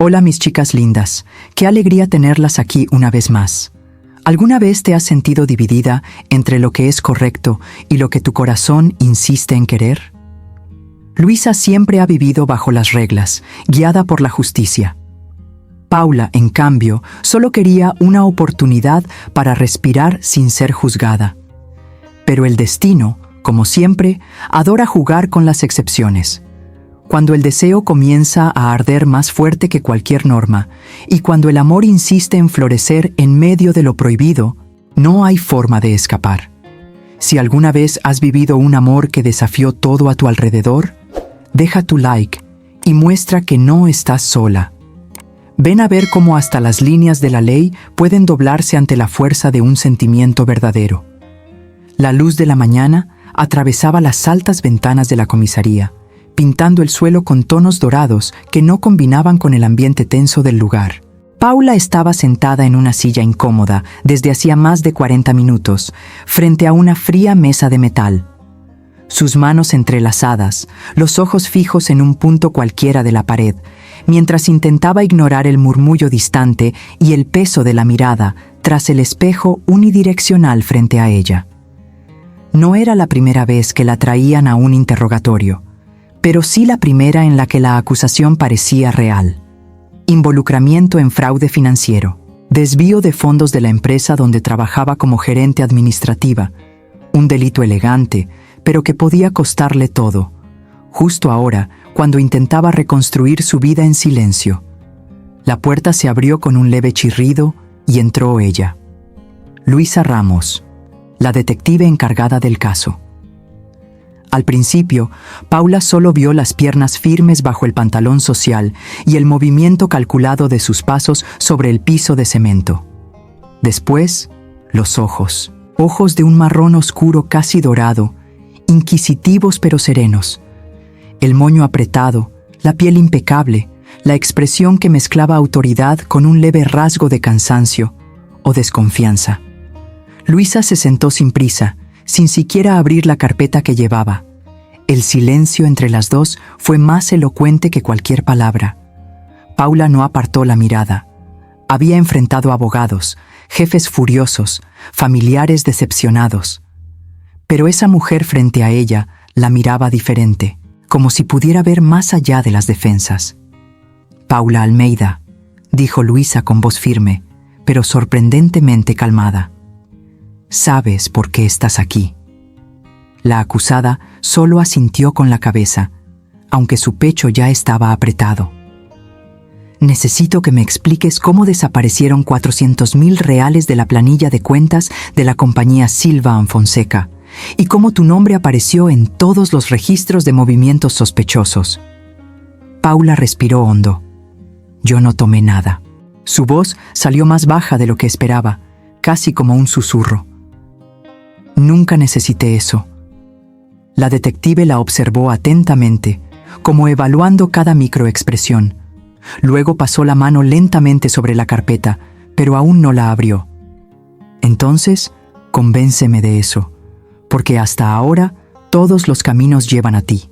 Hola mis chicas lindas, qué alegría tenerlas aquí una vez más. ¿Alguna vez te has sentido dividida entre lo que es correcto y lo que tu corazón insiste en querer? Luisa siempre ha vivido bajo las reglas, guiada por la justicia. Paula, en cambio, solo quería una oportunidad para respirar sin ser juzgada. Pero el destino, como siempre, adora jugar con las excepciones. Cuando el deseo comienza a arder más fuerte que cualquier norma, y cuando el amor insiste en florecer en medio de lo prohibido, no hay forma de escapar. Si alguna vez has vivido un amor que desafió todo a tu alrededor, deja tu like y muestra que no estás sola. Ven a ver cómo hasta las líneas de la ley pueden doblarse ante la fuerza de un sentimiento verdadero. La luz de la mañana atravesaba las altas ventanas de la comisaría, pintando el suelo con tonos dorados que no combinaban con el ambiente tenso del lugar. Paula estaba sentada en una silla incómoda desde hacía más de 40 minutos, frente a una fría mesa de metal. Sus manos entrelazadas, los ojos fijos en un punto cualquiera de la pared, mientras intentaba ignorar el murmullo distante y el peso de la mirada tras el espejo unidireccional frente a ella. No era la primera vez que la traían a un interrogatorio, pero sí la primera en la que la acusación parecía real. Involucramiento en fraude financiero, desvío de fondos de la empresa donde trabajaba como gerente administrativa, un delito elegante, pero que podía costarle todo, justo ahora, cuando intentaba reconstruir su vida en silencio. La puerta se abrió con un leve chirrido y entró ella. Luisa Ramos, la detective encargada del caso. Al principio, Paula solo vio las piernas firmes bajo el pantalón social y el movimiento calculado de sus pasos sobre el piso de cemento. Después, los ojos. Ojos de un marrón oscuro casi dorado, inquisitivos pero serenos. El moño apretado, la piel impecable, la expresión que mezclaba autoridad con un leve rasgo de cansancio o desconfianza. Luisa se sentó sin prisa, sin siquiera abrir la carpeta que llevaba. El silencio entre las dos fue más elocuente que cualquier palabra. Paula no apartó la mirada. Había enfrentado abogados, jefes furiosos, familiares decepcionados. Pero esa mujer frente a ella la miraba diferente, como si pudiera ver más allá de las defensas. «Paula Almeida», dijo Luisa con voz firme, pero sorprendentemente calmada. «¿Sabes por qué estás aquí?» La acusada solo asintió con la cabeza, aunque su pecho ya estaba apretado. «Necesito que me expliques cómo desaparecieron 400,000 reales de la planilla de cuentas de la compañía Silva & Fonseca y cómo tu nombre apareció en todos los registros de movimientos sospechosos». Paula respiró hondo. «Yo no tomé nada». Su voz salió más baja de lo que esperaba, casi como un susurro. «Nunca necesité eso». La detective la observó atentamente, como evaluando cada microexpresión. Luego pasó la mano lentamente sobre la carpeta, pero aún no la abrió. «Entonces, convénceme de eso, porque hasta ahora todos los caminos llevan a ti».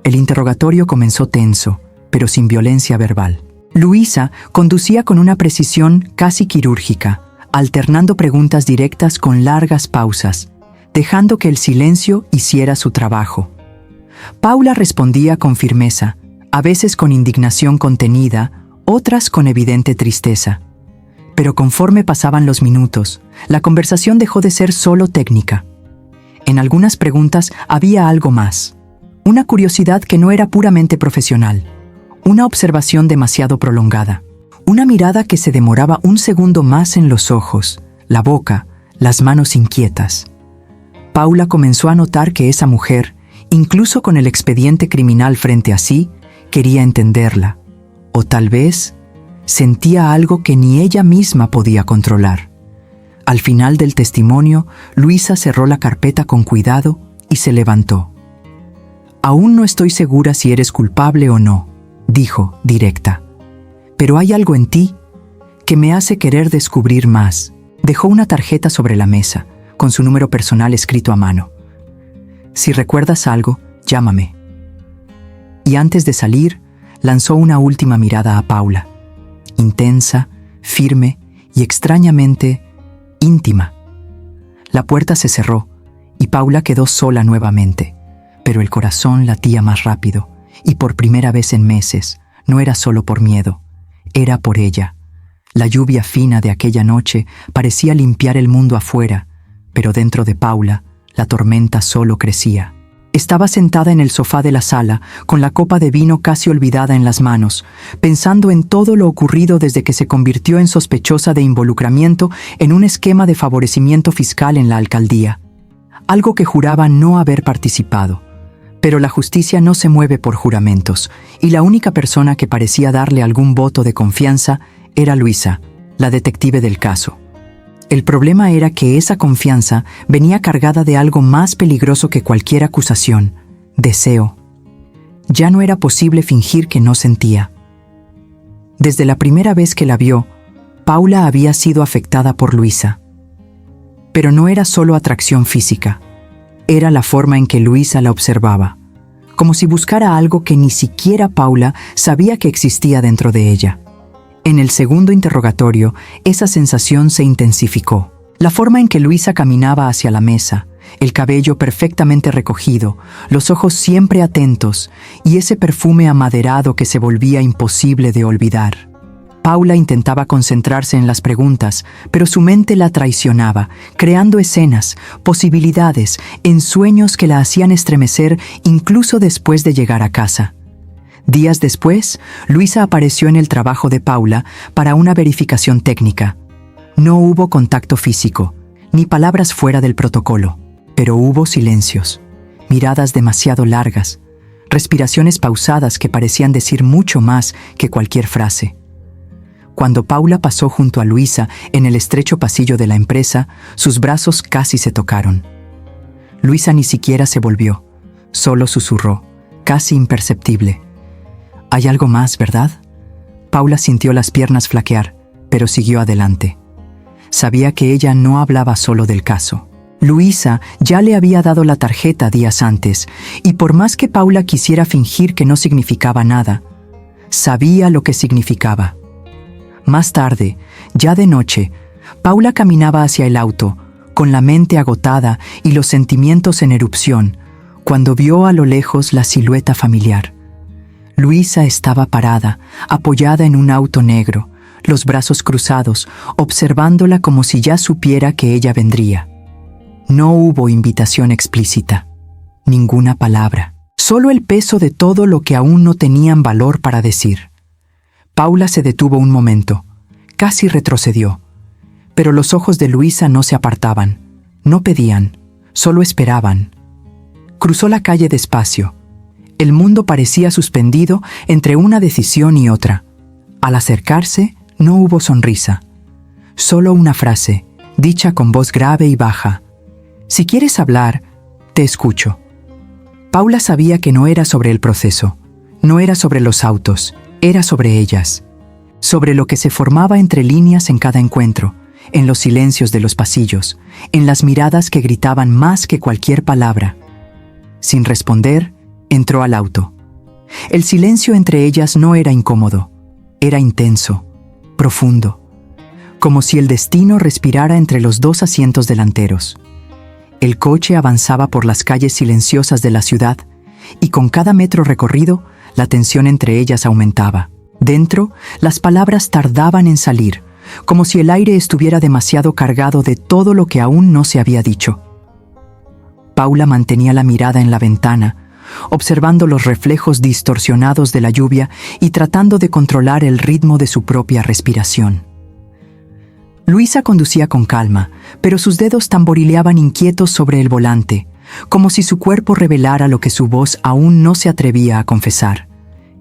El interrogatorio comenzó tenso, pero sin violencia verbal. Luisa conducía con una precisión casi quirúrgica, alternando preguntas directas con largas pausas, dejando que el silencio hiciera su trabajo. Paula respondía con firmeza, a veces con indignación contenida, otras con evidente tristeza. Pero conforme pasaban los minutos, la conversación dejó de ser solo técnica. En algunas preguntas había algo más, una curiosidad que no era puramente profesional, una observación demasiado prolongada, una mirada que se demoraba un segundo más en los ojos, la boca, las manos inquietas. Paula comenzó a notar que esa mujer, incluso con el expediente criminal frente a sí, quería entenderla, o tal vez sentía algo que ni ella misma podía controlar. Al final del testimonio, Luisa cerró la carpeta con cuidado y se levantó. «Aún no estoy segura si eres culpable o no», dijo, directa. «Pero hay algo en ti que me hace querer descubrir más». Dejó una tarjeta sobre la mesa, con su número personal escrito a mano. «Si recuerdas algo, llámame». Y antes de salir, lanzó una última mirada a Paula, intensa, firme y extrañamente íntima. La puerta se cerró y Paula quedó sola nuevamente, pero el corazón latía más rápido y por primera vez en meses no era solo por miedo, era por ella. La lluvia fina de aquella noche parecía limpiar el mundo afuera, pero dentro de Paula la tormenta solo crecía. Estaba sentada en el sofá de la sala, con la copa de vino casi olvidada en las manos, pensando en todo lo ocurrido desde que se convirtió en sospechosa de involucramiento en un esquema de favorecimiento fiscal en la alcaldía. Algo que juraba no haber participado. Pero la justicia no se mueve por juramentos, y la única persona que parecía darle algún voto de confianza era Luisa, la detective del caso. El problema era que esa confianza venía cargada de algo más peligroso que cualquier acusación: deseo. Ya no era posible fingir que no sentía. Desde la primera vez que la vio, Paula había sido afectada por Luisa. Pero no era solo atracción física, era la forma en que Luisa la observaba, como si buscara algo que ni siquiera Paula sabía que existía dentro de ella. En el segundo interrogatorio, esa sensación se intensificó. La forma en que Luisa caminaba hacia la mesa, el cabello perfectamente recogido, los ojos siempre atentos y ese perfume amaderado que se volvía imposible de olvidar. Paula intentaba concentrarse en las preguntas, pero su mente la traicionaba, creando escenas, posibilidades, ensueños que la hacían estremecer incluso después de llegar a casa. Días después, Luisa apareció en el trabajo de Paula para una verificación técnica. No hubo contacto físico, ni palabras fuera del protocolo, pero hubo silencios, miradas demasiado largas, respiraciones pausadas que parecían decir mucho más que cualquier frase. Cuando Paula pasó junto a Luisa en el estrecho pasillo de la empresa, sus brazos casi se tocaron. Luisa ni siquiera se volvió, solo susurró, casi imperceptible: «¿Hay algo más, verdad?» Paula sintió las piernas flaquear, pero siguió adelante. Sabía que ella no hablaba solo del caso. Luisa ya le había dado la tarjeta días antes, y por más que Paula quisiera fingir que no significaba nada, sabía lo que significaba. Más tarde, ya de noche, Paula caminaba hacia el auto, con la mente agotada y los sentimientos en erupción, cuando vio a lo lejos la silueta familiar. Luisa estaba parada, apoyada en un auto negro, los brazos cruzados, observándola como si ya supiera que ella vendría. No hubo invitación explícita, ninguna palabra, solo el peso de todo lo que aún no tenían valor para decir. Paula se detuvo un momento, casi retrocedió, pero los ojos de Luisa no se apartaban, no pedían, solo esperaban. Cruzó la calle despacio. El mundo parecía suspendido entre una decisión y otra. Al acercarse, no hubo sonrisa. Solo una frase, dicha con voz grave y baja: «Si quieres hablar, te escucho». Paula sabía que no era sobre el proceso, no era sobre los autos, era sobre ellas, sobre lo que se formaba entre líneas en cada encuentro, en los silencios de los pasillos, en las miradas que gritaban más que cualquier palabra. Sin responder, entró al auto. El silencio entre ellas no era incómodo, era intenso, profundo, como si el destino respirara entre los dos asientos delanteros. El coche avanzaba por las calles silenciosas de la ciudad, y con cada metro recorrido, la tensión entre ellas aumentaba. Dentro, las palabras tardaban en salir, como si el aire estuviera demasiado cargado de todo lo que aún no se había dicho. Paula mantenía la mirada en la ventana, observando los reflejos distorsionados de la lluvia y tratando de controlar el ritmo de su propia respiración. Luisa conducía con calma, pero sus dedos tamborileaban inquietos sobre el volante, como si su cuerpo revelara lo que su voz aún no se atrevía a confesar.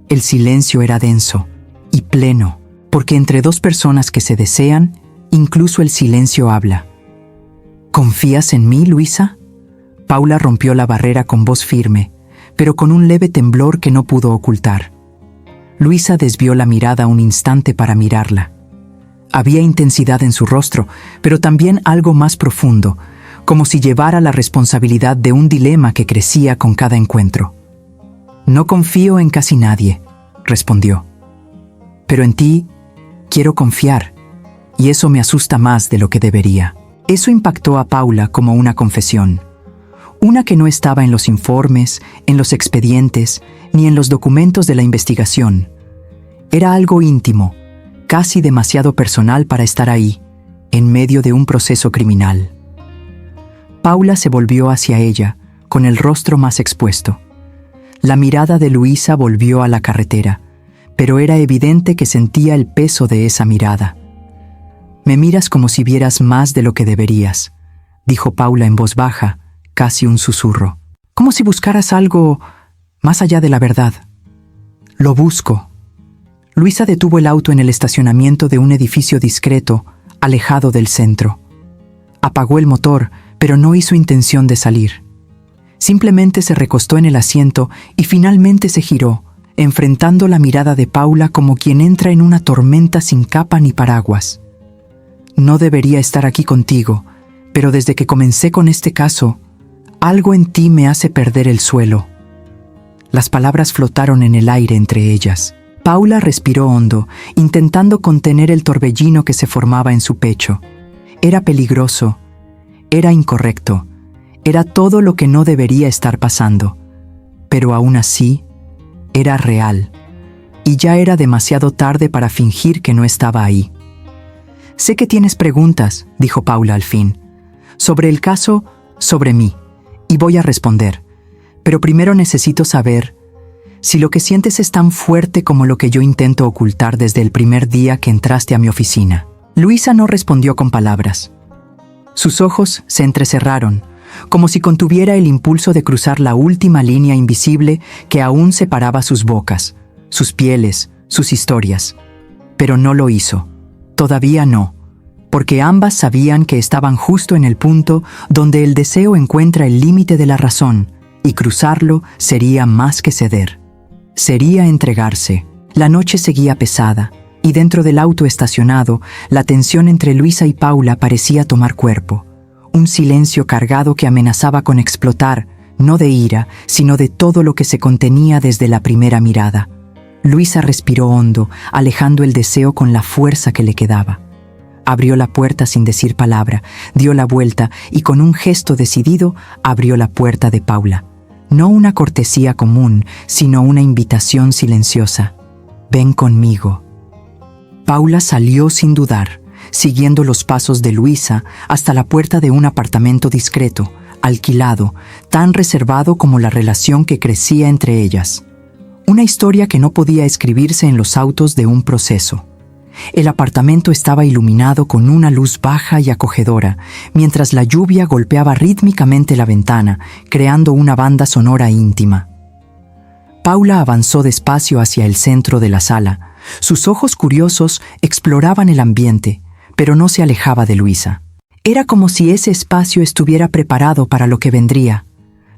El silencio era denso y pleno, porque entre dos personas que se desean, incluso el silencio habla. «¿Confías en mí, Luisa?» Paula rompió la barrera con voz firme, pero con un leve temblor que no pudo ocultar. Luisa desvió la mirada un instante para mirarla. Había intensidad en su rostro, pero también algo más profundo, como si llevara la responsabilidad de un dilema que crecía con cada encuentro. «No confío en casi nadie», respondió. Pero en ti quiero confiar, y eso me asusta más de lo que debería. Eso impactó a Paula como una confesión. Una que no estaba en los informes, en los expedientes, ni en los documentos de la investigación. Era algo íntimo, casi demasiado personal para estar ahí, en medio de un proceso criminal. Paula se volvió hacia ella, con el rostro más expuesto. La mirada de Luisa volvió a la carretera, pero era evidente que sentía el peso de esa mirada. «Me miras como si vieras más de lo que deberías», dijo Paula en voz baja, casi un susurro. «Como si buscaras algo más allá de la verdad». «Lo busco». Luisa detuvo el auto en el estacionamiento de un edificio discreto, alejado del centro. Apagó el motor, pero no hizo intención de salir. Simplemente se recostó en el asiento y finalmente se giró, enfrentando la mirada de Paula como quien entra en una tormenta sin capa ni paraguas. «No debería estar aquí contigo, pero desde que comencé con este caso, algo en ti me hace perder el suelo». Las palabras flotaron en el aire entre ellas. Paula respiró hondo, intentando contener el torbellino que se formaba en su pecho. Era peligroso, era incorrecto, era todo lo que no debería estar pasando. Pero aún así, era real, y ya era demasiado tarde para fingir que no estaba ahí. «Sé que tienes preguntas», dijo Paula al fin, «sobre el caso, sobre mí, y voy a responder. Pero primero necesito saber si lo que sientes es tan fuerte como lo que yo intento ocultar desde el primer día que entraste a mi oficina». Luisa no respondió con palabras. Sus ojos se entrecerraron, como si contuviera el impulso de cruzar la última línea invisible que aún separaba sus bocas, sus pieles, sus historias. Pero no lo hizo. Todavía no, porque ambas sabían que estaban justo en el punto donde el deseo encuentra el límite de la razón, y cruzarlo sería más que ceder. Sería entregarse. La noche seguía pesada, y dentro del auto estacionado, la tensión entre Luisa y Paula parecía tomar cuerpo. Un silencio cargado que amenazaba con explotar, no de ira, sino de todo lo que se contenía desde la primera mirada. Luisa respiró hondo, alejando el deseo con la fuerza que le quedaba. Abrió la puerta sin decir palabra, dio la vuelta y con un gesto decidido abrió la puerta de Paula. No una cortesía común, sino una invitación silenciosa. «Ven conmigo». Paula salió sin dudar, siguiendo los pasos de Luisa hasta la puerta de un apartamento discreto, alquilado, tan reservado como la relación que crecía entre ellas. Una historia que no podía escribirse en los autos de un proceso. El apartamento estaba iluminado con una luz baja y acogedora, mientras la lluvia golpeaba rítmicamente la ventana, creando una banda sonora íntima. Paula avanzó despacio hacia el centro de la sala. Sus ojos curiosos exploraban el ambiente, pero no se alejaba de Luisa. Era como si ese espacio estuviera preparado para lo que vendría.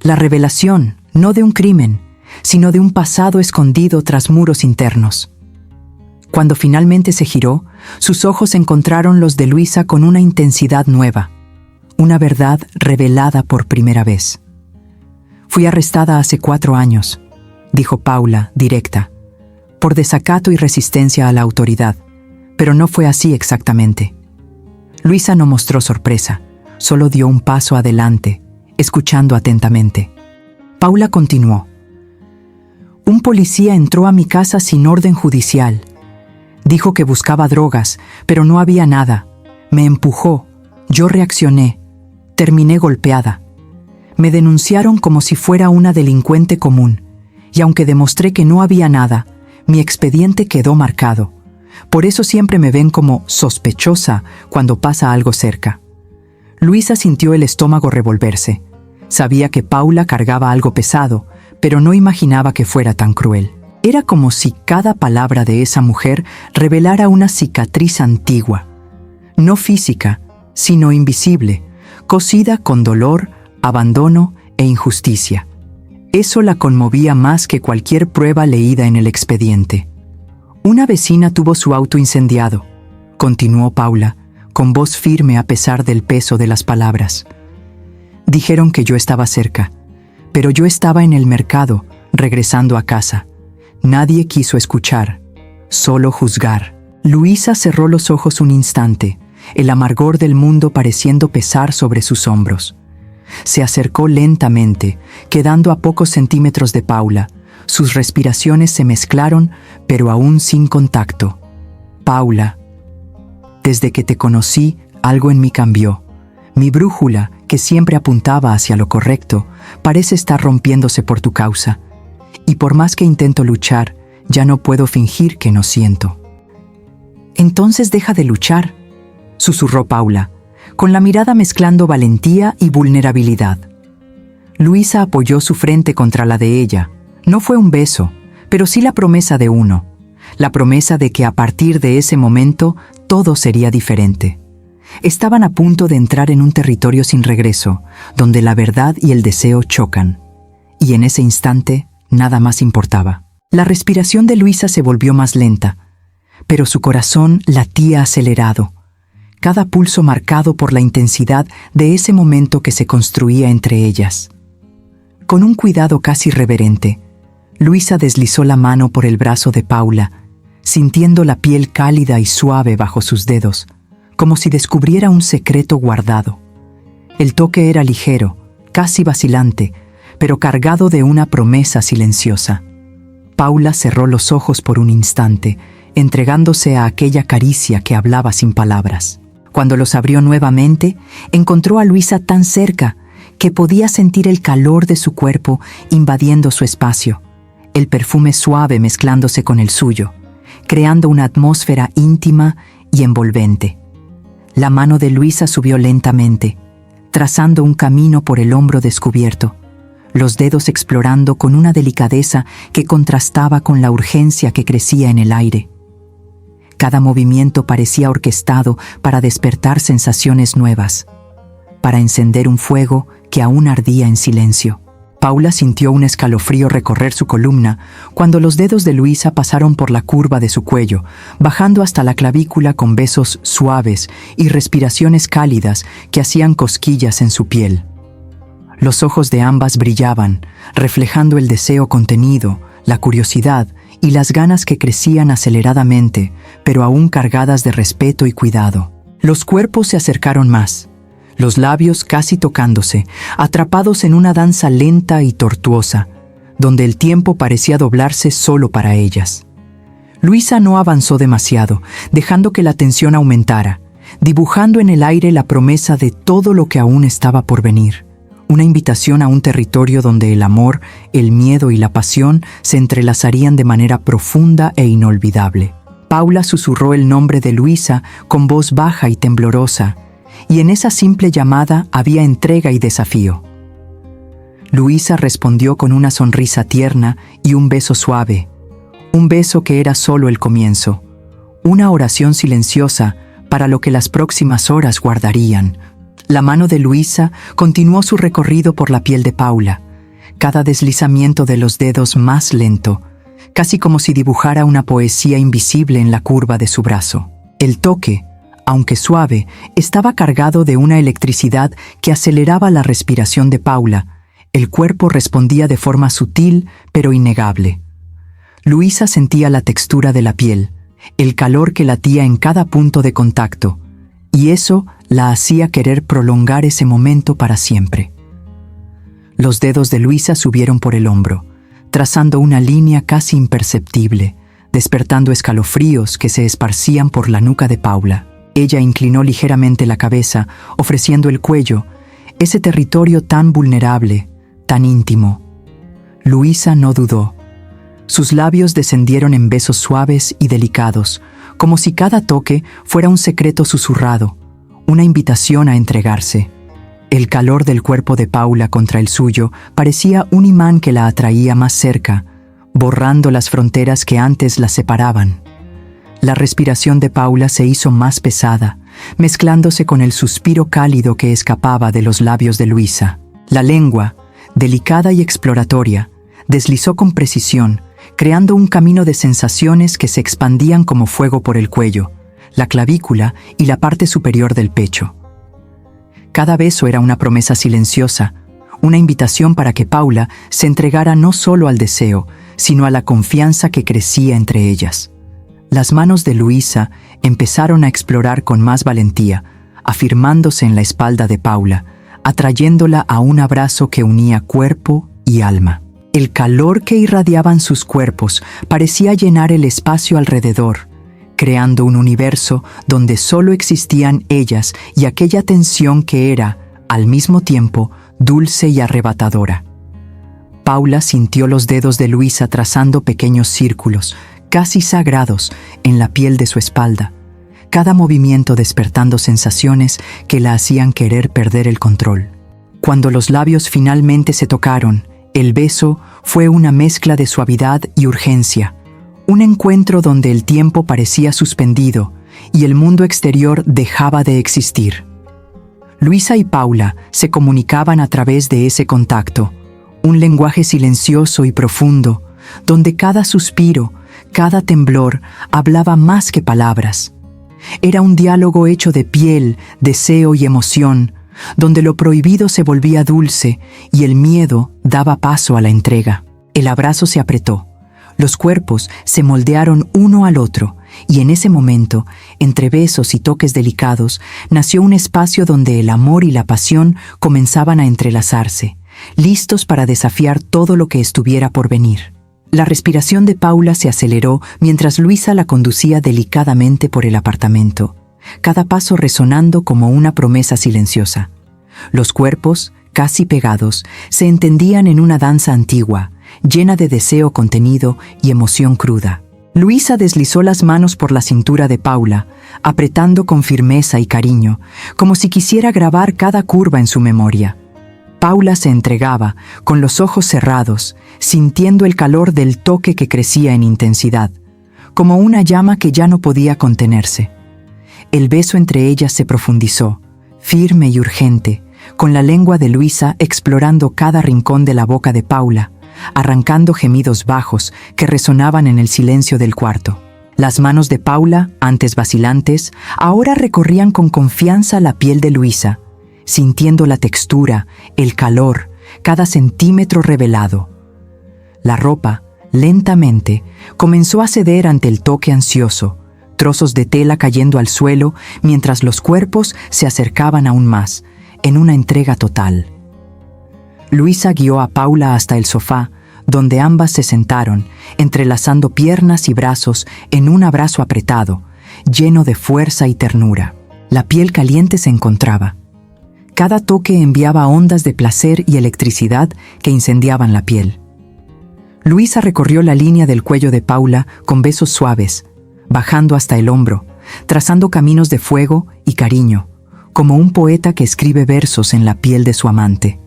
La revelación, no de un crimen, sino de un pasado escondido tras muros internos. Cuando finalmente se giró, sus ojos encontraron los de Luisa con una intensidad nueva, una verdad revelada por primera vez. «Fui arrestada hace 4 años», dijo Paula, directa, «por desacato y resistencia a la autoridad, pero no fue así exactamente». Luisa no mostró sorpresa, solo dio un paso adelante, escuchando atentamente. Paula continuó. «Un policía entró a mi casa sin orden judicial. Dijo que buscaba drogas, pero no había nada. Me empujó, yo reaccioné, terminé golpeada. Me denunciaron como si fuera una delincuente común, y aunque demostré que no había nada, mi expediente quedó marcado. Por eso siempre me ven como sospechosa cuando pasa algo cerca». Luisa sintió el estómago revolverse. Sabía que Paula cargaba algo pesado, pero no imaginaba que fuera tan cruel. Era como si cada palabra de esa mujer revelara una cicatriz antigua, no física, sino invisible, cosida con dolor, abandono e injusticia. Eso la conmovía más que cualquier prueba leída en el expediente. «Una vecina tuvo su auto incendiado», continuó Paula, con voz firme a pesar del peso de las palabras. «Dijeron que yo estaba cerca, pero yo estaba en el mercado, regresando a casa. Nadie quiso escuchar, solo juzgar. Luisa cerró los ojos un instante, el amargor del mundo pareciendo pesar sobre sus hombros. Se acercó lentamente, quedando a pocos centímetros de Paula. Sus respiraciones se mezclaron, pero aún sin contacto. Paula, desde que te conocí, algo en mí cambió. Mi brújula, que siempre apuntaba hacia lo correcto, parece estar rompiéndose por tu causa. Y por más que intento luchar, ya no puedo fingir que no siento. Entonces deja de luchar, susurró Paula, con la mirada mezclando valentía y vulnerabilidad. Luisa apoyó su frente contra la de ella. No fue un beso, pero sí la promesa de uno. La promesa de que a partir de ese momento todo sería diferente. Estaban a punto de entrar en un territorio sin regreso, donde la verdad y el deseo chocan. Y en ese instante, nada más importaba. La respiración de Luisa se volvió más lenta, pero su corazón latía acelerado, cada pulso marcado por la intensidad de ese momento que se construía entre ellas. Con un cuidado casi reverente, Luisa deslizó la mano por el brazo de Paula, sintiendo la piel cálida y suave bajo sus dedos, como si descubriera un secreto guardado. El toque era ligero, casi vacilante, pero cargado de una promesa silenciosa. Paula cerró los ojos por un instante, entregándose a aquella caricia que hablaba sin palabras. Cuando los abrió nuevamente, encontró a Luisa tan cerca que podía sentir el calor de su cuerpo invadiendo su espacio, el perfume suave mezclándose con el suyo, creando una atmósfera íntima y envolvente. La mano de Luisa subió lentamente, trazando un camino por el hombro descubierto, los dedos explorando con una delicadeza que contrastaba con la urgencia que crecía en el aire. Cada movimiento parecía orquestado para despertar sensaciones nuevas, para encender un fuego que aún ardía en silencio. Paula sintió un escalofrío recorrer su columna cuando los dedos de Luisa pasaron por la curva de su cuello, bajando hasta la clavícula con besos suaves y respiraciones cálidas que hacían cosquillas en su piel. Los ojos de ambas brillaban, reflejando el deseo contenido, la curiosidad y las ganas que crecían aceleradamente, pero aún cargadas de respeto y cuidado. Los cuerpos se acercaron más, los labios casi tocándose, atrapados en una danza lenta y tortuosa, donde el tiempo parecía doblarse solo para ellas. Luisa no avanzó demasiado, dejando que la tensión aumentara, dibujando en el aire la promesa de todo lo que aún estaba por venir. Una invitación a un territorio donde el amor, el miedo y la pasión se entrelazarían de manera profunda e inolvidable. Paula susurró el nombre de Luisa con voz baja y temblorosa, y en esa simple llamada había entrega y desafío. Luisa respondió con una sonrisa tierna y un beso suave, un beso que era solo el comienzo, una oración silenciosa para lo que las próximas horas guardarían. La mano de Luisa continuó su recorrido por la piel de Paula, cada deslizamiento de los dedos más lento, casi como si dibujara una poesía invisible en la curva de su brazo. El toque, aunque suave, estaba cargado de una electricidad que aceleraba la respiración de Paula. El cuerpo respondía de forma sutil pero innegable. Luisa sentía la textura de la piel, el calor que latía en cada punto de contacto, y eso la hacía querer prolongar ese momento para siempre. Los dedos de Luisa subieron por el hombro, trazando una línea casi imperceptible, despertando escalofríos que se esparcían por la nuca de Paula. Ella inclinó ligeramente la cabeza, ofreciendo el cuello, ese territorio tan vulnerable, tan íntimo. Luisa no dudó. Sus labios descendieron en besos suaves y delicados, como si cada toque fuera un secreto susurrado, una invitación a entregarse. El calor del cuerpo de Paula contra el suyo parecía un imán que la atraía más cerca, borrando las fronteras que antes las separaban. La respiración de Paula se hizo más pesada, mezclándose con el suspiro cálido que escapaba de los labios de Luisa. La lengua, delicada y exploratoria, deslizó con precisión, creando un camino de sensaciones que se expandían como fuego por el cuello, la clavícula y la parte superior del pecho. Cada beso era una promesa silenciosa, una invitación para que Paula se entregara no solo al deseo, sino a la confianza que crecía entre ellas. Las manos de Luisa empezaron a explorar con más valentía, afirmándose en la espalda de Paula, atrayéndola a un abrazo que unía cuerpo y alma. El calor que irradiaban sus cuerpos parecía llenar el espacio alrededor, creando un universo donde solo existían ellas y aquella tensión que era, al mismo tiempo, dulce y arrebatadora. Paula sintió los dedos de Luisa trazando pequeños círculos, casi sagrados, en la piel de su espalda, cada movimiento despertando sensaciones que la hacían querer perder el control. Cuando los labios finalmente se tocaron, el beso fue una mezcla de suavidad y urgencia, un encuentro donde el tiempo parecía suspendido y el mundo exterior dejaba de existir. Luisa y Paula se comunicaban a través de ese contacto, un lenguaje silencioso y profundo, donde cada suspiro, cada temblor hablaba más que palabras. Era un diálogo hecho de piel, deseo y emoción, donde lo prohibido se volvía dulce y el miedo daba paso a la entrega. El abrazo se apretó, los cuerpos se moldearon uno al otro, y en ese momento, entre besos y toques delicados, nació un espacio donde el amor y la pasión comenzaban a entrelazarse, listos para desafiar todo lo que estuviera por venir. La respiración de Paula se aceleró mientras Luisa la conducía delicadamente por el apartamento, cada paso resonando como una promesa silenciosa. Los cuerpos, casi pegados, se entendían en una danza antigua, llena de deseo contenido y emoción cruda. Luisa deslizó las manos por la cintura de Paula, apretando con firmeza y cariño, como si quisiera grabar cada curva en su memoria. Paula se entregaba, con los ojos cerrados, sintiendo el calor del toque que crecía en intensidad, como una llama que ya no podía contenerse. El beso entre ellas se profundizó, firme y urgente, con la lengua de Luisa explorando cada rincón de la boca de Paula, arrancando gemidos bajos que resonaban en el silencio del cuarto. Las manos de Paula, antes vacilantes, ahora recorrían con confianza la piel de Luisa, sintiendo la textura, el calor, cada centímetro revelado. La ropa, lentamente, comenzó a ceder ante el toque ansioso, trozos de tela cayendo al suelo mientras los cuerpos se acercaban aún más, en una entrega total. Luisa guió a Paula hasta el sofá, donde ambas se sentaron, entrelazando piernas y brazos en un abrazo apretado, lleno de fuerza y ternura. La piel caliente se encontraba. Cada toque enviaba ondas de placer y electricidad que incendiaban la piel. Luisa recorrió la línea del cuello de Paula con besos suaves, bajando hasta el hombro, trazando caminos de fuego y cariño, como un poeta que escribe versos en la piel de su amante.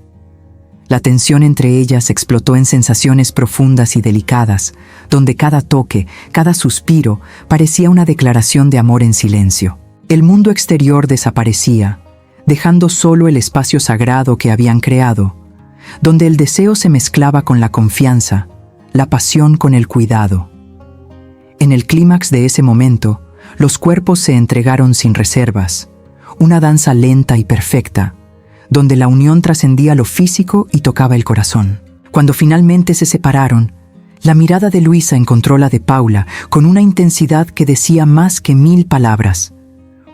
La tensión entre ellas explotó en sensaciones profundas y delicadas, donde cada toque, cada suspiro, parecía una declaración de amor en silencio. El mundo exterior desaparecía, dejando solo el espacio sagrado que habían creado, donde el deseo se mezclaba con la confianza, la pasión con el cuidado. En el clímax de ese momento, los cuerpos se entregaron sin reservas, una danza lenta y perfecta, donde la unión trascendía lo físico y tocaba el corazón. Cuando finalmente se separaron, la mirada de Luisa encontró la de Paula con una intensidad que decía más que 1000 palabras,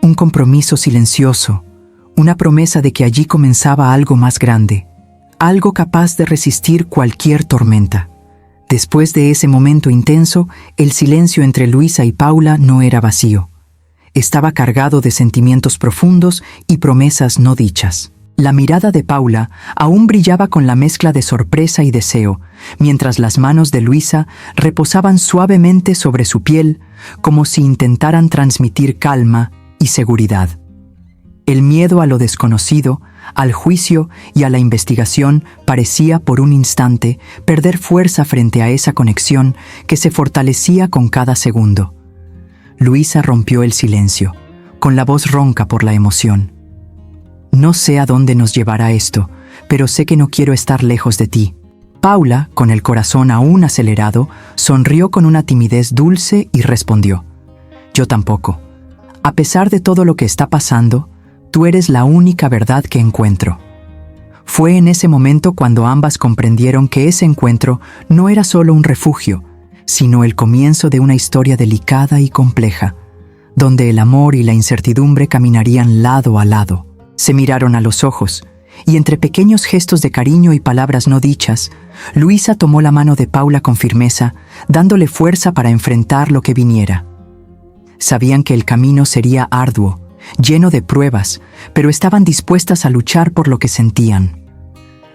un compromiso silencioso, una promesa de que allí comenzaba algo más grande, algo capaz de resistir cualquier tormenta. Después de ese momento intenso, el silencio entre Luisa y Paula no era vacío. Estaba cargado de sentimientos profundos y promesas no dichas. La mirada de Paula aún brillaba con la mezcla de sorpresa y deseo, mientras las manos de Luisa reposaban suavemente sobre su piel, como si intentaran transmitir calma y seguridad. El miedo a lo desconocido, al juicio y a la investigación parecía por un instante perder fuerza frente a esa conexión que se fortalecía con cada segundo. Luisa rompió el silencio, con la voz ronca por la emoción. No sé a dónde nos llevará esto, pero sé que no quiero estar lejos de ti. Paula, con el corazón aún acelerado, sonrió con una timidez dulce y respondió: Yo tampoco. A pesar de todo lo que está pasando, tú eres la única verdad que encuentro. Fue en ese momento cuando ambas comprendieron que ese encuentro no era solo un refugio, sino el comienzo de una historia delicada y compleja, donde el amor y la incertidumbre caminarían lado a lado. Se miraron a los ojos, y entre pequeños gestos de cariño y palabras no dichas, Luisa tomó la mano de Paula con firmeza, dándole fuerza para enfrentar lo que viniera. Sabían que el camino sería arduo, lleno de pruebas, pero estaban dispuestas a luchar por lo que sentían.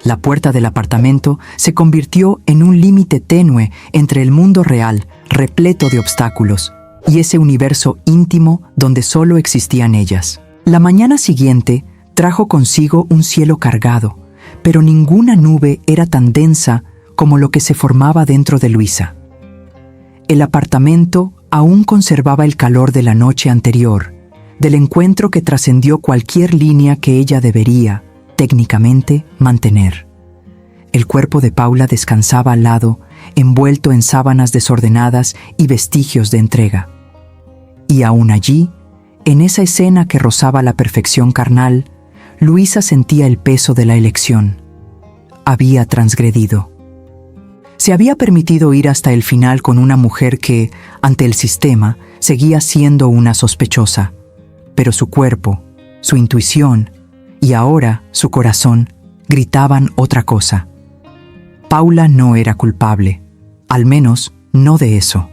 La puerta del apartamento se convirtió en un límite tenue entre el mundo real, repleto de obstáculos, y ese universo íntimo donde solo existían ellas. La mañana siguiente trajo consigo un cielo cargado, pero ninguna nube era tan densa como lo que se formaba dentro de Luisa. El apartamento aún conservaba el calor de la noche anterior, del encuentro que trascendió cualquier línea que ella debería, técnicamente, mantener. El cuerpo de Paula descansaba al lado, envuelto en sábanas desordenadas y vestigios de entrega. Y aún allí, en esa escena que rozaba la perfección carnal, Luisa sentía el peso de la elección. Había transgredido. Se había permitido ir hasta el final con una mujer que, ante el sistema, seguía siendo una sospechosa, pero su cuerpo, su intuición y ahora su corazón gritaban otra cosa. Paula no era culpable, al menos no de eso.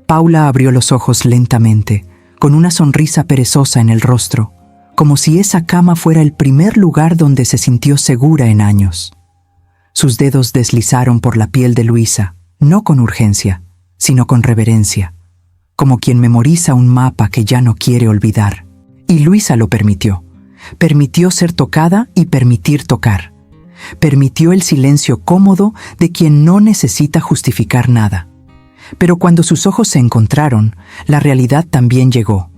Paula abrió los ojos lentamente, con una sonrisa perezosa en el rostro, como si esa cama fuera el primer lugar donde se sintió segura en años. Sus dedos deslizaron por la piel de Luisa, no con urgencia, sino con reverencia, como quien memoriza un mapa que ya no quiere olvidar. Y Luisa lo permitió. Permitió ser tocada y permitir tocar. Permitió el silencio cómodo de quien no necesita justificar nada. Pero cuando sus ojos se encontraron, la realidad también llegó.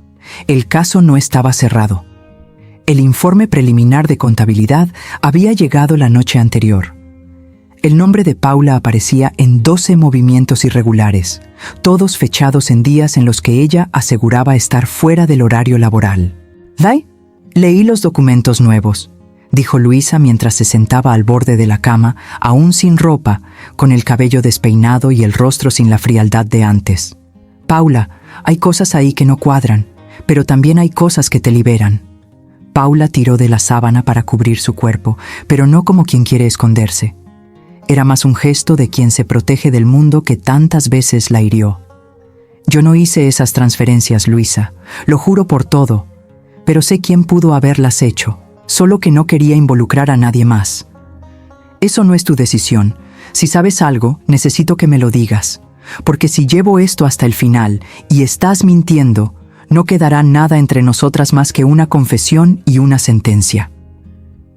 El caso no estaba cerrado. El informe preliminar de contabilidad había llegado la noche anterior. El nombre de Paula aparecía en 12 movimientos irregulares, todos fechados en días en los que ella aseguraba estar fuera del horario laboral. «Dai, leí los documentos nuevos», dijo Luisa mientras se sentaba al borde de la cama, aún sin ropa, con el cabello despeinado y el rostro sin la frialdad de antes. «Paula, hay cosas ahí que no cuadran, pero también hay cosas que te liberan». Paula tiró de la sábana para cubrir su cuerpo, pero no como quien quiere esconderse. Era más un gesto de quien se protege del mundo que tantas veces la hirió. «Yo no hice esas transferencias, Luisa, lo juro por todo, pero sé quién pudo haberlas hecho, solo que no quería involucrar a nadie más». «Eso no es tu decisión. Si sabes algo, necesito que me lo digas, porque si llevo esto hasta el final y estás mintiendo, no quedará nada entre nosotras más que una confesión y una sentencia.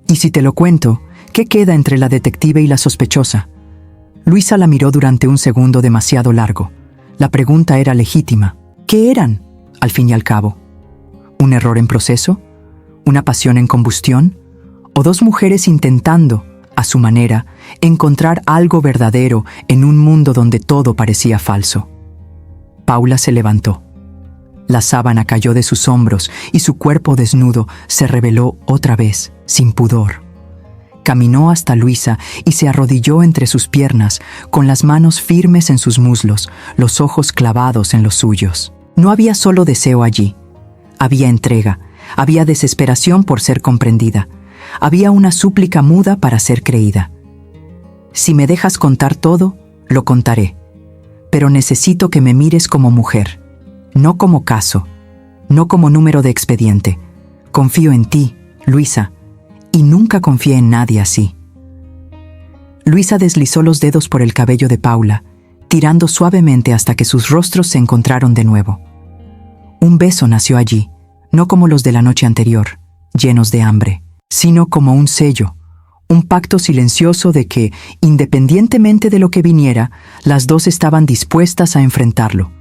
Y si te lo cuento, ¿qué queda entre la detective y la sospechosa?». Luisa la miró durante un segundo demasiado largo. La pregunta era legítima. ¿Qué eran, al fin y al cabo? ¿Un error en proceso? ¿Una pasión en combustión? ¿O dos mujeres intentando, a su manera, encontrar algo verdadero en un mundo donde todo parecía falso? Paula se levantó. La sábana cayó de sus hombros y su cuerpo desnudo se reveló otra vez, sin pudor. Caminó hasta Luisa y se arrodilló entre sus piernas, con las manos firmes en sus muslos, los ojos clavados en los suyos. No había solo deseo allí. Había entrega, había desesperación por ser comprendida, había una súplica muda para ser creída. «Si me dejas contar todo, lo contaré, pero necesito que me mires como mujer. No como caso, no como número de expediente. Confío en ti, Luisa, y nunca confié en nadie así». Luisa deslizó los dedos por el cabello de Paula, tirando suavemente hasta que sus rostros se encontraron de nuevo. Un beso nació allí, no como los de la noche anterior, llenos de hambre, sino como un sello, un pacto silencioso de que, independientemente de lo que viniera, las dos estaban dispuestas a enfrentarlo.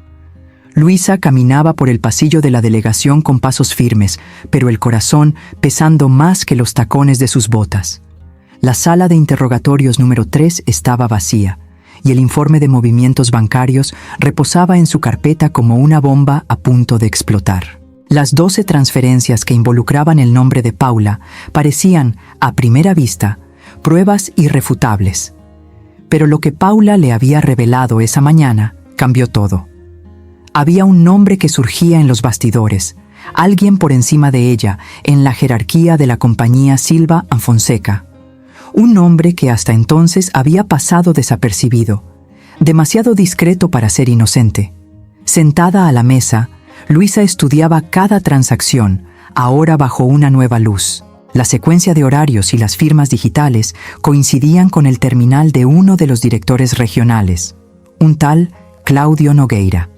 Luisa caminaba por el pasillo de la delegación con pasos firmes, pero el corazón pesando más que los tacones de sus botas. La sala de interrogatorios número 3 estaba vacía, y el informe de movimientos bancarios reposaba en su carpeta como una bomba a punto de explotar. Las 12 transferencias que involucraban el nombre de Paula parecían, a primera vista, pruebas irrefutables. Pero lo que Paula le había revelado esa mañana cambió todo. Había un nombre que surgía en los bastidores, alguien por encima de ella, en la jerarquía de la compañía Silva & Fonseca. Un nombre que hasta entonces había pasado desapercibido, demasiado discreto para ser inocente. Sentada a la mesa, Luisa estudiaba cada transacción, ahora bajo una nueva luz. La secuencia de horarios y las firmas digitales coincidían con el terminal de uno de los directores regionales, un tal Claudio Nogueira.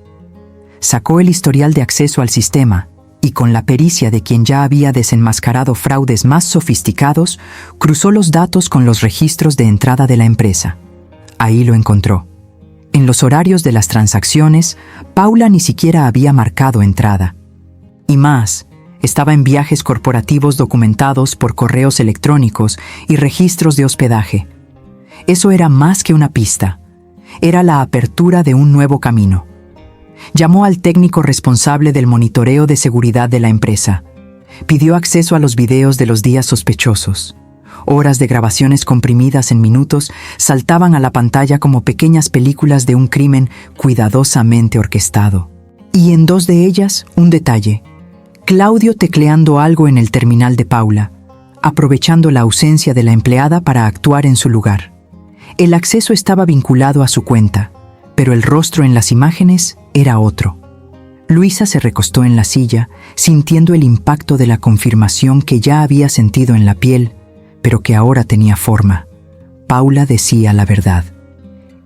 Sacó el historial de acceso al sistema y, con la pericia de quien ya había desenmascarado fraudes más sofisticados, cruzó los datos con los registros de entrada de la empresa. Ahí lo encontró. En los horarios de las transacciones, Paula ni siquiera había marcado entrada. Y más, estaba en viajes corporativos documentados por correos electrónicos y registros de hospedaje. Eso era más que una pista. Era la apertura de un nuevo camino. Llamó al técnico responsable del monitoreo de seguridad de la empresa. Pidió acceso a los videos de los días sospechosos. Horas de grabaciones comprimidas en minutos saltaban a la pantalla como pequeñas películas de un crimen cuidadosamente orquestado. Y en 2 de ellas, un detalle. Claudio tecleando algo en el terminal de Paula, aprovechando la ausencia de la empleada para actuar en su lugar. El acceso estaba vinculado a su cuenta, pero el rostro en las imágenes era otro. Luisa se recostó en la silla, sintiendo el impacto de la confirmación que ya había sentido en la piel, pero que ahora tenía forma. Paula decía la verdad.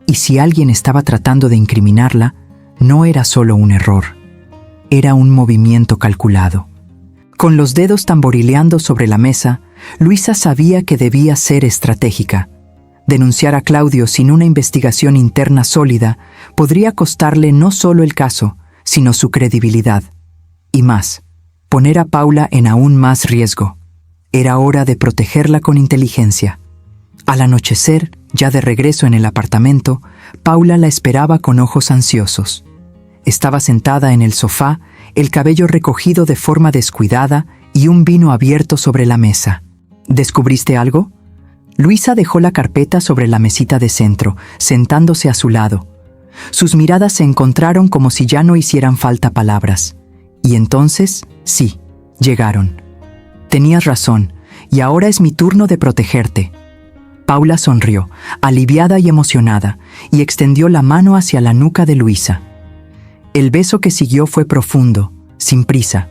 Y si alguien estaba tratando de incriminarla, no era solo un error. Era un movimiento calculado. Con los dedos tamborileando sobre la mesa, Luisa sabía que debía ser estratégica. Denunciar a Claudio sin una investigación interna sólida podría costarle no solo el caso, sino su credibilidad. Y más, poner a Paula en aún más riesgo. Era hora de protegerla con inteligencia. Al anochecer, ya de regreso en el apartamento, Paula la esperaba con ojos ansiosos. Estaba sentada en el sofá, el cabello recogido de forma descuidada y un vino abierto sobre la mesa. ¿Descubriste algo? Luisa dejó la carpeta sobre la mesita de centro, sentándose a su lado. Sus miradas se encontraron como si ya no hicieran falta palabras. Y entonces, sí, llegaron. Tenías razón, y ahora es mi turno de protegerte. Paula sonrió, aliviada y emocionada, y extendió la mano hacia la nuca de Luisa. El beso que siguió fue profundo, sin prisa,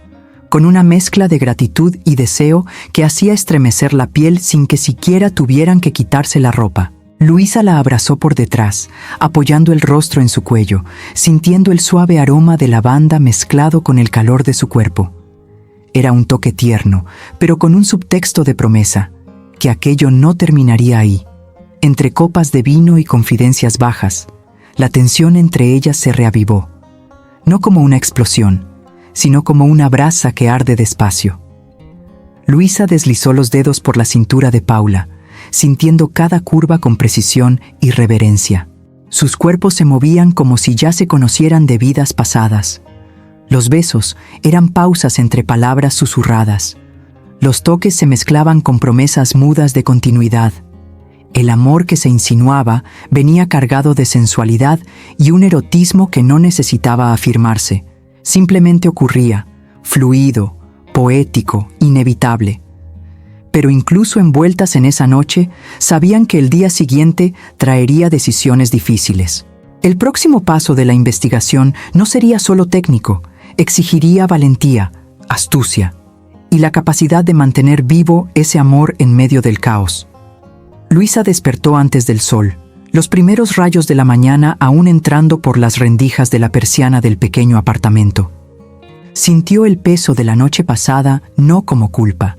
con una mezcla de gratitud y deseo que hacía estremecer la piel sin que siquiera tuvieran que quitarse la ropa. Luisa la abrazó por detrás, apoyando el rostro en su cuello, sintiendo el suave aroma de lavanda mezclado con el calor de su cuerpo. Era un toque tierno, pero con un subtexto de promesa, que aquello no terminaría ahí. Entre copas de vino y confidencias bajas, la tensión entre ellas se reavivó. No como una explosión, sino como una brasa que arde despacio. Luisa deslizó los dedos por la cintura de Paula, sintiendo cada curva con precisión y reverencia. Sus cuerpos se movían como si ya se conocieran de vidas pasadas. Los besos eran pausas entre palabras susurradas. Los toques se mezclaban con promesas mudas de continuidad. El amor que se insinuaba venía cargado de sensualidad y un erotismo que no necesitaba afirmarse. Simplemente ocurría, fluido, poético, inevitable. Pero incluso envueltas en esa noche, sabían que el día siguiente traería decisiones difíciles. El próximo paso de la investigación no sería solo técnico, exigiría valentía, astucia y la capacidad de mantener vivo ese amor en medio del caos. Luisa despertó antes del sol, los primeros rayos de la mañana aún entrando por las rendijas de la persiana del pequeño apartamento. Sintió el peso de la noche pasada no como culpa,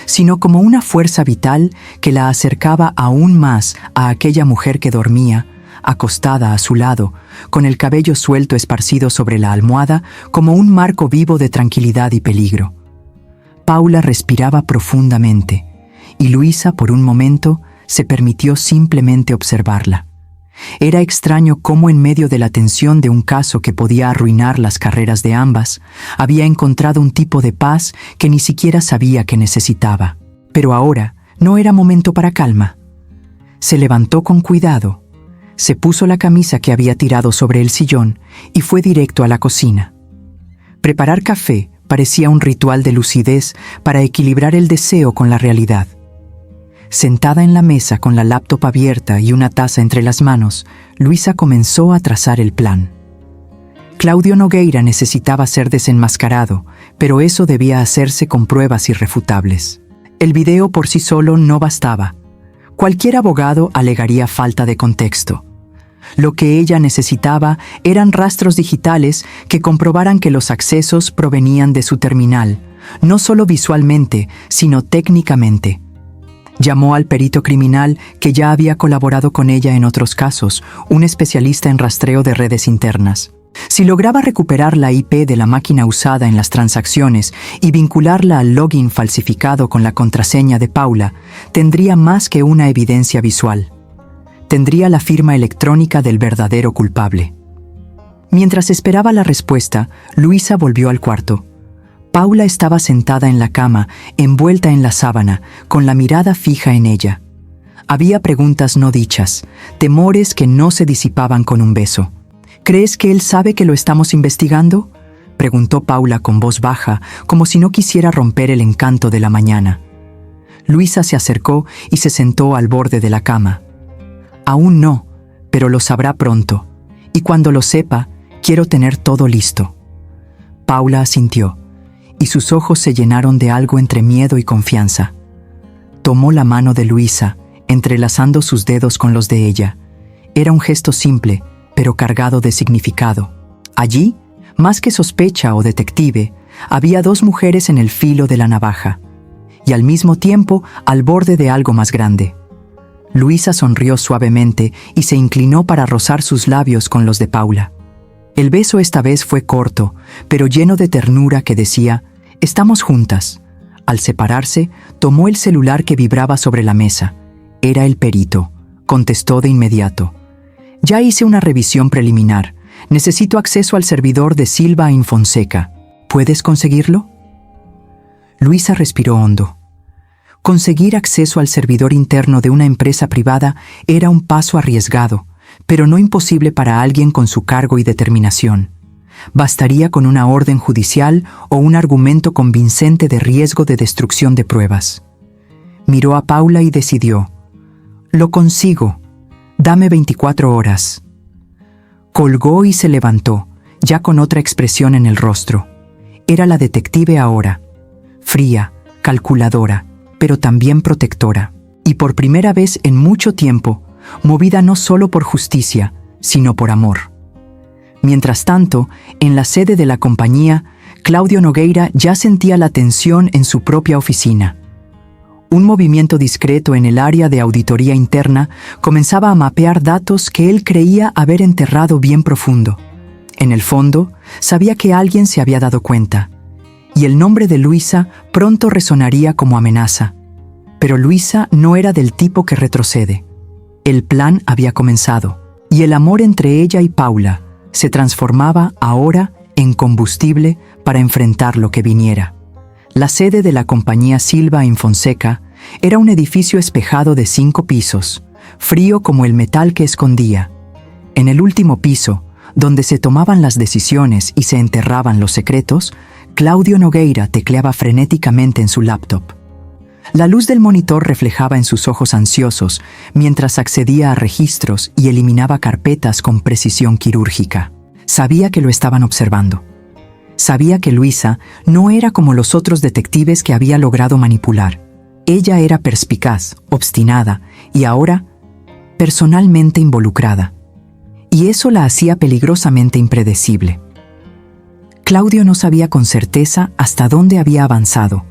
sino como una fuerza vital que la acercaba aún más a aquella mujer que dormía, acostada a su lado, con el cabello suelto esparcido sobre la almohada como un marco vivo de tranquilidad y peligro. Paula respiraba profundamente, y Luisa, por un momento, se permitió simplemente observarla. Era extraño cómo en medio de la tensión de un caso que podía arruinar las carreras de ambas, había encontrado un tipo de paz que ni siquiera sabía que necesitaba. Pero ahora no era momento para calma. Se levantó con cuidado, se puso la camisa que había tirado sobre el sillón y fue directo a la cocina. Preparar café parecía un ritual de lucidez para equilibrar el deseo con la realidad. Sentada en la mesa con la laptop abierta y una taza entre las manos, Luisa comenzó a trazar el plan. Claudio Nogueira necesitaba ser desenmascarado, pero eso debía hacerse con pruebas irrefutables. El video por sí solo no bastaba. Cualquier abogado alegaría falta de contexto. Lo que ella necesitaba eran rastros digitales que comprobaran que los accesos provenían de su terminal, no solo visualmente, sino técnicamente. Llamó al perito criminal que ya había colaborado con ella en otros casos, un especialista en rastreo de redes internas. Si lograba recuperar la IP de la máquina usada en las transacciones y vincularla al login falsificado con la contraseña de Paula, tendría más que una evidencia visual. Tendría la firma electrónica del verdadero culpable. Mientras esperaba la respuesta, Luisa volvió al cuarto. Paula estaba sentada en la cama, envuelta en la sábana, con la mirada fija en ella. Había preguntas no dichas, temores que no se disipaban con un beso. ¿Crees que él sabe que lo estamos investigando?, preguntó Paula con voz baja, como si no quisiera romper el encanto de la mañana. Luisa se acercó y se sentó al borde de la cama. Aún no, pero lo sabrá pronto, y cuando lo sepa, quiero tener todo listo. Paula asintió, y sus ojos se llenaron de algo entre miedo y confianza. Tomó la mano de Luisa, entrelazando sus dedos con los de ella. Era un gesto simple, pero cargado de significado. Allí, más que sospecha o detective, había dos mujeres en el filo de la navaja, y al mismo tiempo al borde de algo más grande. Luisa sonrió suavemente y se inclinó para rozar sus labios con los de Paula. El beso esta vez fue corto, pero lleno de ternura que decía, «Estamos juntas». Al separarse, tomó el celular que vibraba sobre la mesa. Era el perito, contestó de inmediato. «Ya hice una revisión preliminar. Necesito acceso al servidor de Silva y Fonseca. ¿Puedes conseguirlo?». Luisa respiró hondo. Conseguir acceso al servidor interno de una empresa privada era un paso arriesgado, pero no imposible para alguien con su cargo y determinación. Bastaría con una orden judicial o un argumento convincente de riesgo de destrucción de pruebas. Miró a Paula y decidió, «Lo consigo. Dame 24 horas». Colgó y se levantó, ya con otra expresión en el rostro. Era la detective ahora, fría, calculadora, pero también protectora, y por primera vez en mucho tiempo, movida no solo por justicia, sino por amor. Mientras tanto, en la sede de la compañía, Claudio Nogueira ya sentía la tensión en su propia oficina. Un movimiento discreto en el área de auditoría interna comenzaba a mapear datos que él creía haber enterrado bien profundo. En el fondo, sabía que alguien se había dado cuenta, y el nombre de Luisa pronto resonaría como amenaza. Pero Luisa no era del tipo que retrocede. El plan había comenzado, y el amor entre ella y Paula se transformaba ahora en combustible para enfrentar lo que viniera. La sede de la compañía Silva y Fonseca era un edificio espejado de 5 pisos, frío como el metal que escondía. En el último piso, donde se tomaban las decisiones y se enterraban los secretos, Claudio Nogueira tecleaba frenéticamente en su laptop. La luz del monitor reflejaba en sus ojos ansiosos mientras accedía a registros y eliminaba carpetas con precisión quirúrgica. Sabía que lo estaban observando. Sabía que Luisa no era como los otros detectives que había logrado manipular. Ella era perspicaz, obstinada y ahora personalmente involucrada. Y eso la hacía peligrosamente impredecible. Claudio no sabía con certeza hasta dónde había avanzado,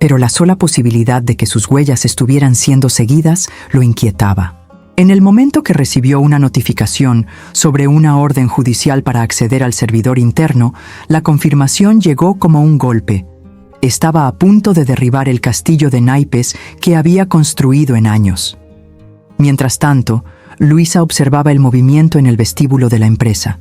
pero la sola posibilidad de que sus huellas estuvieran siendo seguidas lo inquietaba. En el momento que recibió una notificación sobre una orden judicial para acceder al servidor interno, la confirmación llegó como un golpe. Estaba a punto de derribar el castillo de naipes que había construido en años. Mientras tanto, Luisa observaba el movimiento en el vestíbulo de la empresa.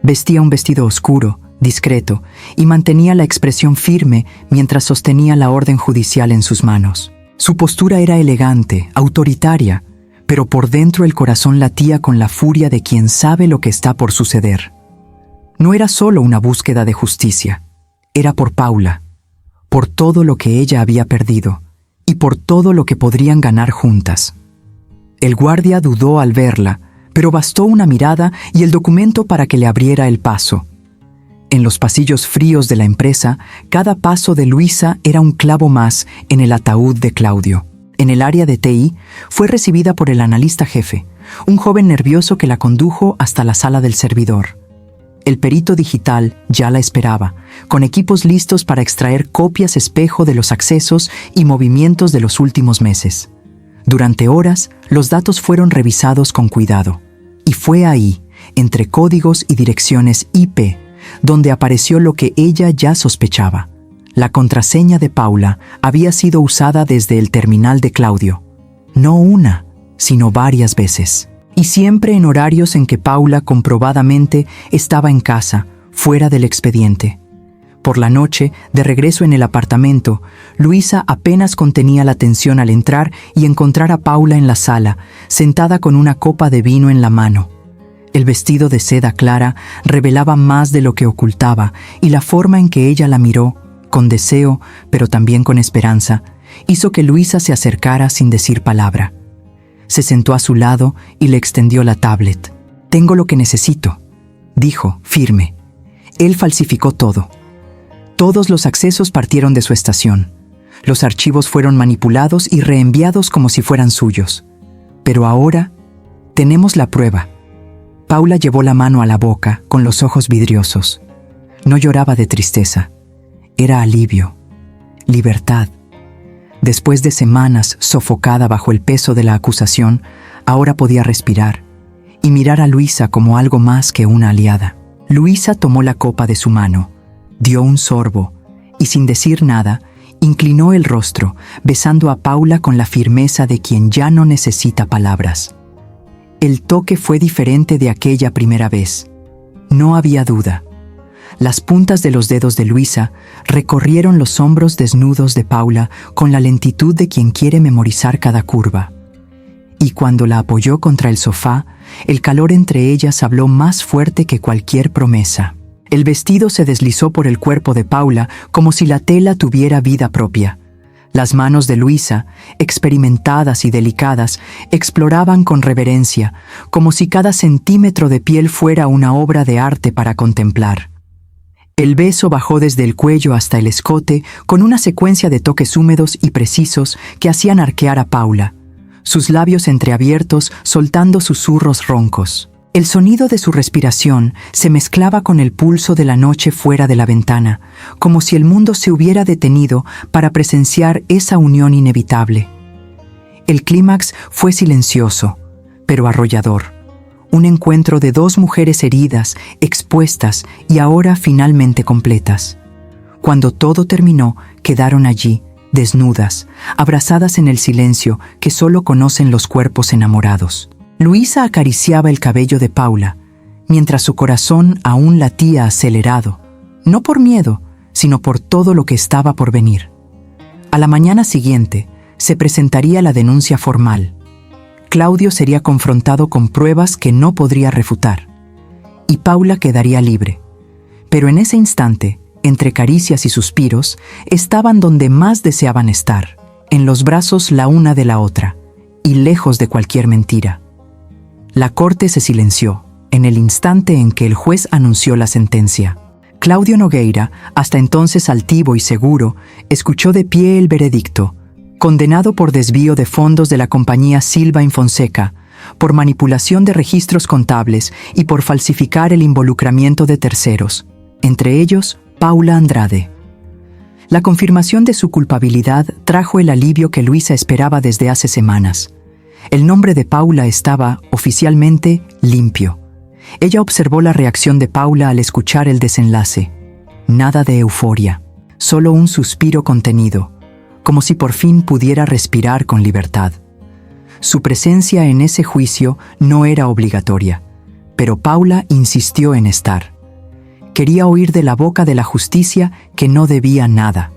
Vestía un vestido oscuro, discreto, y mantenía la expresión firme mientras sostenía la orden judicial en sus manos. Su postura era elegante, autoritaria, pero por dentro el corazón latía con la furia de quien sabe lo que está por suceder. No era solo una búsqueda de justicia, era por Paula, por todo lo que ella había perdido y por todo lo que podrían ganar juntas. El guardia dudó al verla, pero bastó una mirada y el documento para que le abriera el paso. En los pasillos fríos de la empresa, cada paso de Luisa era un clavo más en el ataúd de Claudio. En el área de TI, fue recibida por el analista jefe, un joven nervioso que la condujo hasta la sala del servidor. El perito digital ya la esperaba, con equipos listos para extraer copias espejo de los accesos y movimientos de los últimos meses. Durante horas, los datos fueron revisados con cuidado. Y fue ahí, entre códigos y direcciones IP, donde apareció lo que ella ya sospechaba. La contraseña de Paula había sido usada desde el terminal de Claudio. No una, sino varias veces. Y siempre en horarios en que Paula comprobadamente estaba en casa, fuera del expediente. Por la noche, de regreso en el apartamento, Luisa apenas contenía la tensión al entrar y encontrar a Paula en la sala, sentada con una copa de vino en la mano. El vestido de seda clara revelaba más de lo que ocultaba, y la forma en que ella la miró, con deseo, pero también con esperanza, hizo que Luisa se acercara sin decir palabra. Se sentó a su lado y le extendió la tablet. «Tengo lo que necesito», dijo, firme. Él falsificó todo. Todos los accesos partieron de su estación. Los archivos fueron manipulados y reenviados como si fueran suyos. Pero ahora tenemos la prueba. Paula llevó la mano a la boca, con los ojos vidriosos. No lloraba de tristeza. Era alivio, libertad. Después de semanas sofocada bajo el peso de la acusación, ahora podía respirar y mirar a Luisa como algo más que una aliada. Luisa tomó la copa de su mano, dio un sorbo y, sin decir nada, inclinó el rostro, besando a Paula con la firmeza de quien ya no necesita palabras. El toque fue diferente de aquella primera vez. No había duda. Las puntas de los dedos de Luisa recorrieron los hombros desnudos de Paula con la lentitud de quien quiere memorizar cada curva. Y cuando la apoyó contra el sofá, el calor entre ellas habló más fuerte que cualquier promesa. El vestido se deslizó por el cuerpo de Paula como si la tela tuviera vida propia. Las manos de Luisa, experimentadas y delicadas, exploraban con reverencia, como si cada centímetro de piel fuera una obra de arte para contemplar. El beso bajó desde el cuello hasta el escote con una secuencia de toques húmedos y precisos que hacían arquear a Paula, sus labios entreabiertos soltando susurros roncos. El sonido de su respiración se mezclaba con el pulso de la noche fuera de la ventana, como si el mundo se hubiera detenido para presenciar esa unión inevitable. El clímax fue silencioso, pero arrollador. Un encuentro de dos mujeres heridas, expuestas y ahora finalmente completas. Cuando todo terminó, quedaron allí, desnudas, abrazadas en el silencio que solo conocen los cuerpos enamorados. Luisa acariciaba el cabello de Paula, mientras su corazón aún latía acelerado, no por miedo, sino por todo lo que estaba por venir. A la mañana siguiente, se presentaría la denuncia formal. Claudio sería confrontado con pruebas que no podría refutar, y Paula quedaría libre. Pero en ese instante, entre caricias y suspiros, estaban donde más deseaban estar, en los brazos la una de la otra, y lejos de cualquier mentira. La corte se silenció, en el instante en que el juez anunció la sentencia. Claudio Nogueira, hasta entonces altivo y seguro, escuchó de pie el veredicto, condenado por desvío de fondos de la compañía Silva Fonseca, por manipulación de registros contables y por falsificar el involucramiento de terceros, entre ellos Paula Andrade. La confirmación de su culpabilidad trajo el alivio que Luisa esperaba desde hace semanas. El nombre de Paula estaba, oficialmente, limpio. Ella observó la reacción de Paula al escuchar el desenlace. Nada de euforia, solo un suspiro contenido, como si por fin pudiera respirar con libertad. Su presencia en ese juicio no era obligatoria, pero Paula insistió en estar. Quería oír de la boca de la justicia que no debía nada,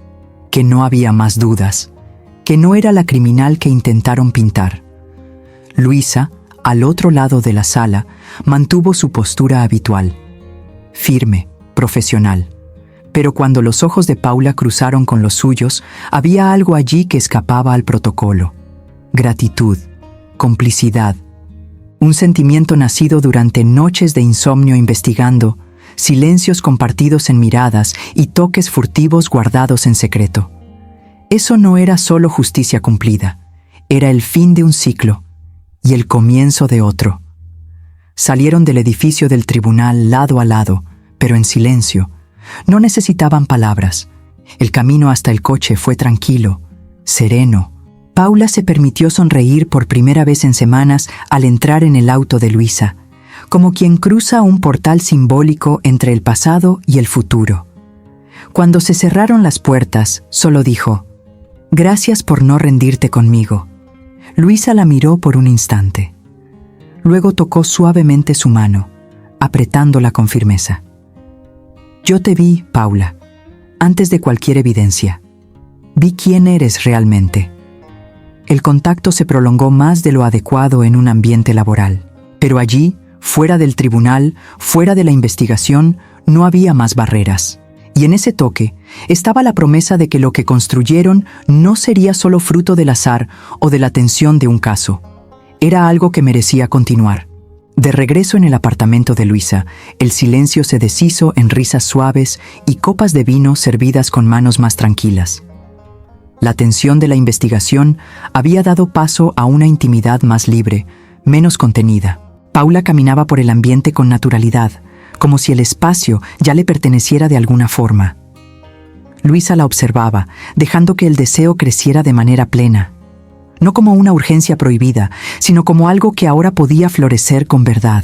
que no había más dudas, que no era la criminal que intentaron pintar. Luisa, al otro lado de la sala, mantuvo su postura habitual, firme, profesional. Pero cuando los ojos de Paula cruzaron con los suyos, había algo allí que escapaba al protocolo. Gratitud, complicidad, un sentimiento nacido durante noches de insomnio investigando, silencios compartidos en miradas y toques furtivos guardados en secreto. Eso no era solo justicia cumplida, era el fin de un ciclo y el comienzo de otro. Salieron del edificio del tribunal lado a lado, pero en silencio. No necesitaban palabras. El camino hasta el coche fue tranquilo, sereno. Paula se permitió sonreír por primera vez en semanas al entrar en el auto de Luisa, como quien cruza un portal simbólico entre el pasado y el futuro. Cuando se cerraron las puertas, solo dijo: «Gracias por no rendirte conmigo». Luisa la miró por un instante. Luego tocó suavemente su mano, apretándola con firmeza. «Yo te vi, Paula, antes de cualquier evidencia. Vi quién eres realmente». El contacto se prolongó más de lo adecuado en un ambiente laboral. Pero allí, fuera del tribunal, fuera de la investigación, no había más barreras. Y en ese toque estaba la promesa de que lo que construyeron no sería solo fruto del azar o de la tensión de un caso. Era algo que merecía continuar. De regreso en el apartamento de Luisa, el silencio se deshizo en risas suaves y copas de vino servidas con manos más tranquilas. La tensión de la investigación había dado paso a una intimidad más libre, menos contenida. Paula caminaba por el ambiente con naturalidad, como si el espacio ya le perteneciera de alguna forma. Luisa la observaba, dejando que el deseo creciera de manera plena. No como una urgencia prohibida, sino como algo que ahora podía florecer con verdad.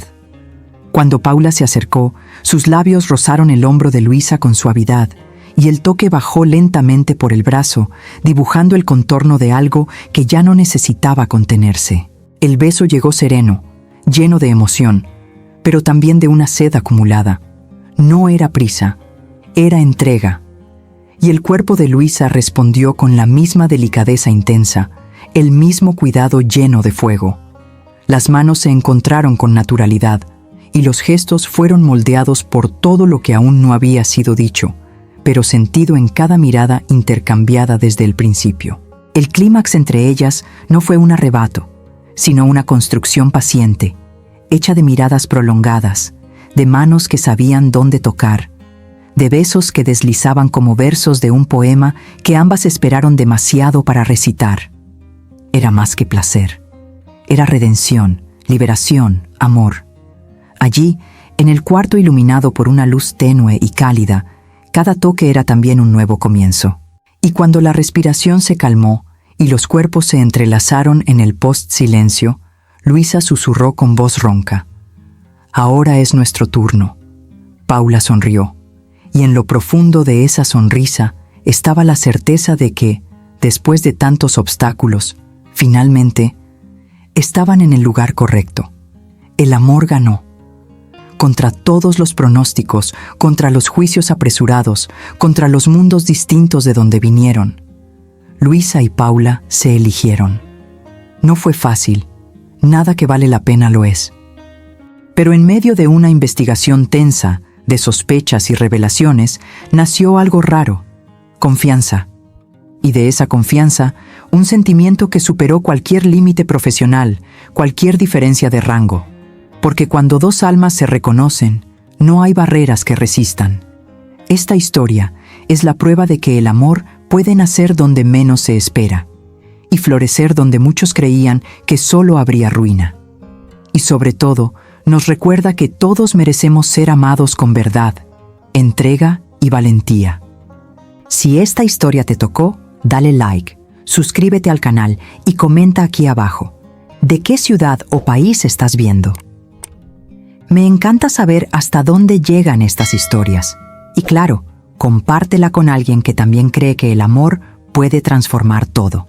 Cuando Paula se acercó, sus labios rozaron el hombro de Luisa con suavidad, y el toque bajó lentamente por el brazo, dibujando el contorno de algo que ya no necesitaba contenerse. El beso llegó sereno, lleno de emoción, pero también de una sed acumulada. No era prisa, era entrega. Y el cuerpo de Luisa respondió con la misma delicadeza intensa, el mismo cuidado lleno de fuego. Las manos se encontraron con naturalidad, y los gestos fueron moldeados por todo lo que aún no había sido dicho, pero sentido en cada mirada intercambiada desde el principio. El clímax entre ellas no fue un arrebato, sino una construcción paciente, hecha de miradas prolongadas, de manos que sabían dónde tocar, de besos que deslizaban como versos de un poema que ambas esperaron demasiado para recitar. Era más que placer. Era redención, liberación, amor. Allí, en el cuarto iluminado por una luz tenue y cálida, cada toque era también un nuevo comienzo. Y cuando la respiración se calmó y los cuerpos se entrelazaron en el post-silencio, Luisa susurró con voz ronca: «Ahora es nuestro turno». Paula sonrió, y en lo profundo de esa sonrisa estaba la certeza de que, después de tantos obstáculos, finalmente, estaban en el lugar correcto. El amor ganó. Contra todos los pronósticos, contra los juicios apresurados, contra los mundos distintos de donde vinieron. Luisa y Paula se eligieron. No fue fácil, nada que vale la pena lo es. Pero en medio de una investigación tensa, de sospechas y revelaciones, nació algo raro: confianza. Y de esa confianza, un sentimiento que superó cualquier límite profesional, cualquier diferencia de rango. Porque cuando dos almas se reconocen, no hay barreras que resistan. Esta historia es la prueba de que el amor puede nacer donde menos se espera y florecer donde muchos creían que solo habría ruina. Y sobre todo, nos recuerda que todos merecemos ser amados con verdad, entrega y valentía. Si esta historia te tocó, dale like, suscríbete al canal y comenta aquí abajo. ¿De qué ciudad o país estás viendo? Me encanta saber hasta dónde llegan estas historias. Y claro, compártela con alguien que también cree que el amor puede transformar todo.